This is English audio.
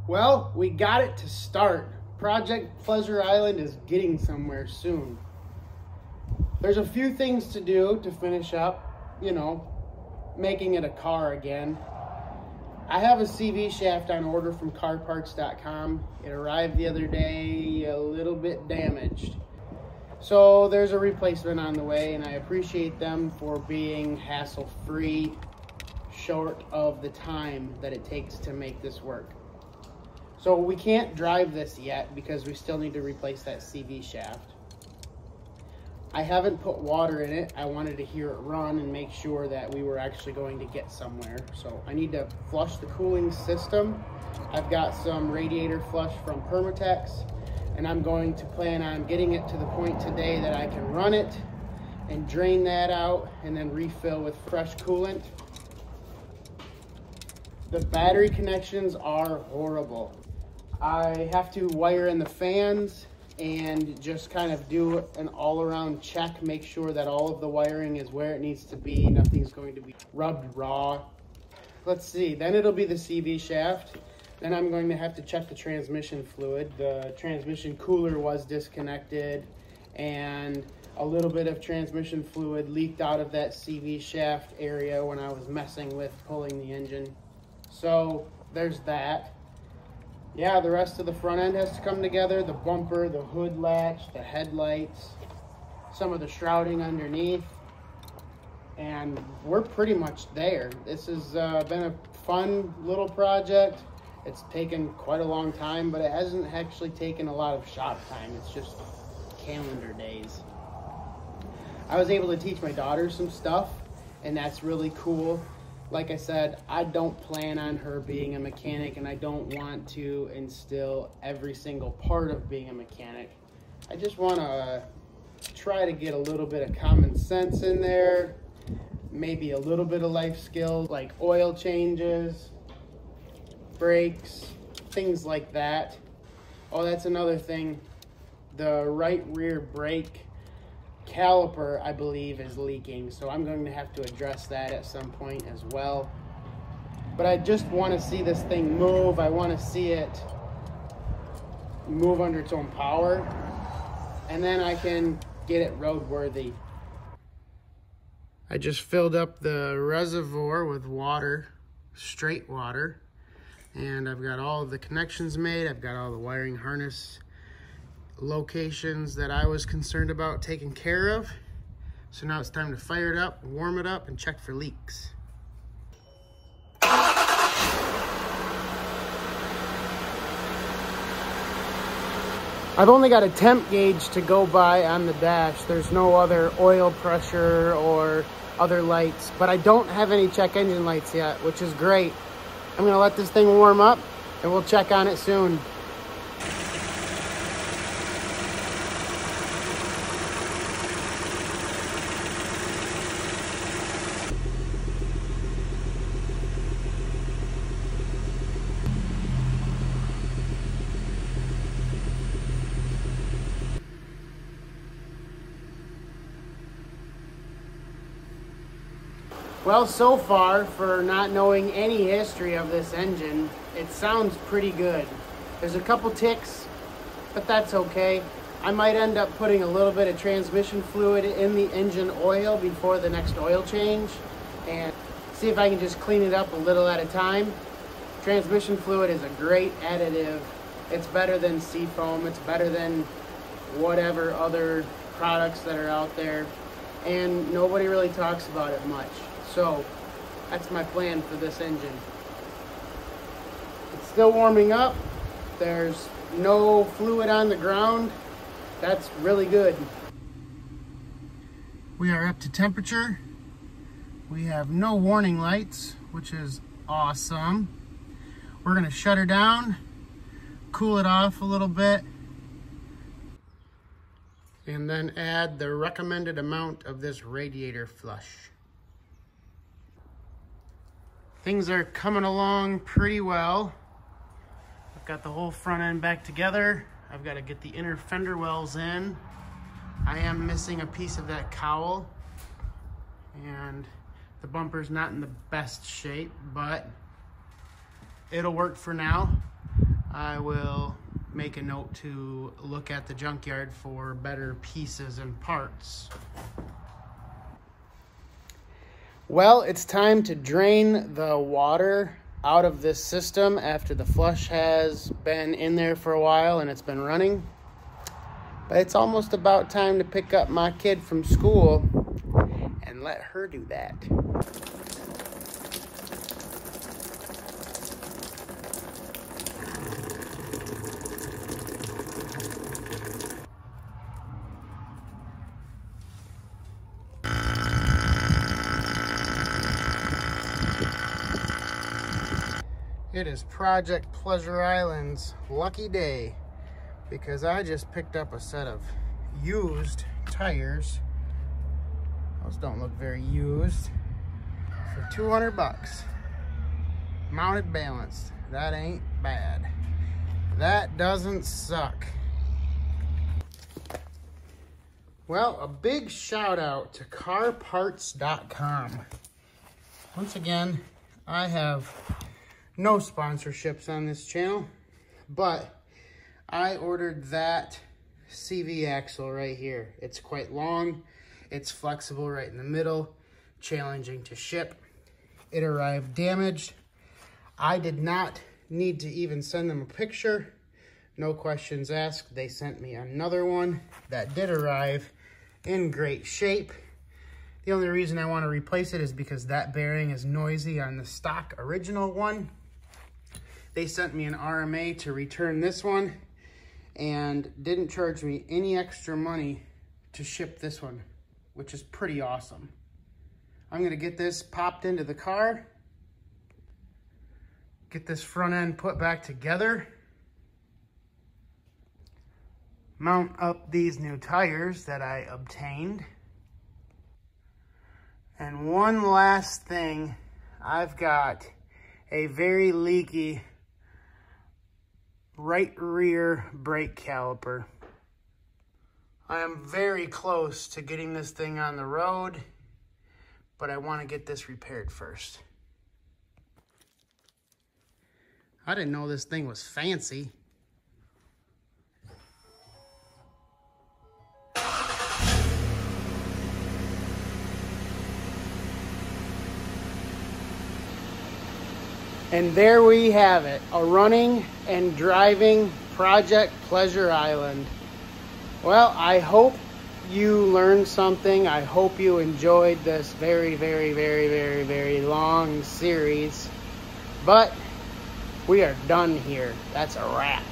Well, we got it to start. Project Pleasure Island is getting somewhere soon. There's a few things to do to finish up, you know, making it a car again. I have a CV shaft on order from carparts.com. It arrived the other day a little bit damaged. So there's a replacement on the way, and I appreciate them for being hassle-free, short of the time that it takes to make this work. So we can't drive this yet because we still need to replace that CV shaft. I haven't put water in it. I wanted to hear it run and make sure that we were actually going to get somewhere. So I need to flush the cooling system. I've got some radiator flush from Permatex, and I'm going to plan on getting it to the point today that I can run it and drain that out and then refill with fresh coolant. The battery connections are horrible. I have to wire in the fans and just kind of do an all-around check, make sure that all of the wiring is where it needs to be. Nothing's going to be rubbed raw. Let's see, then it'll be the CV shaft. Then I'm going to have to check the transmission fluid. The transmission cooler was disconnected and a little bit of transmission fluid leaked out of that CV shaft area when I was messing with pulling the engine. So there's that. Yeah, the rest of the front end has to come together. The bumper, the hood latch, the headlights, some of the shrouding underneath. And we're pretty much there. This has been a fun little project. It's taken quite a long time, but it hasn't actually taken a lot of shop time. It's just calendar days. I was able to teach my daughter some stuff, and that's really cool. Like I said, I don't plan on her being a mechanic, and I don't want to instill every single part of being a mechanic. I just want to try to get a little bit of common sense in there, maybe a little bit of life skills like oil changes, brakes, things like that. Oh, that's another thing. The right rear brake caliper, I believe, is leaking, so I'm going to have to address that at some point as well. But I just want to see this thing move. I want to see it move under its own power, and then I can get it roadworthy. I just filled up the reservoir with water, straight water, and I've got all of the connections made. I've got all the wiring harness locations that I was concerned about taking care of. So now it's time to fire it up, warm it up, and check for leaks. I've only got a temp gauge to go by on the dash. There's no other oil pressure or other lights, but I don't have any check engine lights yet, which is great. I'm gonna let this thing warm up and we'll check on it soon. Well, so far, for not knowing any history of this engine, it sounds pretty good. There's a couple ticks, but that's okay. I might end up putting a little bit of transmission fluid in the engine oil before the next oil change and see if I can just clean it up a little at a time. Transmission fluid is a great additive. It's better than seafoam. It's better than whatever other products that are out there, and nobody really talks about it much. So that's my plan for this engine. It's still warming up. There's no fluid on the ground. That's really good. We are up to temperature. We have no warning lights, which is awesome. We're gonna shut her down, cool it off a little bit, and then add the recommended amount of this radiator flush. Things are coming along pretty well. I've got the whole front end back together. I've got to get the inner fender wells in. I am missing a piece of that cowl, and the bumper's not in the best shape, but it'll work for now. I will make a note to look at the junkyard for better pieces and parts. Well, it's time to drain the water out of this system after the flush has been in there for a while and it's been running. But it's almost about time to pick up my kid from school and let her do that. It is Project Pleasure Island's lucky day because I just picked up a set of used tires. Those don't look very used. For 200 bucks. Mounted balanced. That ain't bad. That doesn't suck. Well, a big shout out to carparts.com. Once again, I have no sponsorships on this channel, but I ordered that CV axle right here. It's quite long, it's flexible right in the middle, challenging to ship. It arrived damaged. I did not need to even send them a picture. No questions asked. They sent me another one that did arrive in great shape. The only reason I want to replace it is because that bearing is noisy on the stock original one. They sent me an RMA to return this one and didn't charge me any extra money to ship this one, which is pretty awesome. I'm gonna get this popped into the car, get this front end put back together, mount up these new tires that I obtained. And one last thing, I've got a very leaky right rear brake caliper. I am very close to getting this thing on the road, but I want to get this repaired first. I didn't know this thing was fancy. And there we have it, a running and driving Project Pleasure Island. Well, I hope you learned something. I hope you enjoyed this very, very, very, very, very long series. But we are done here. That's a wrap.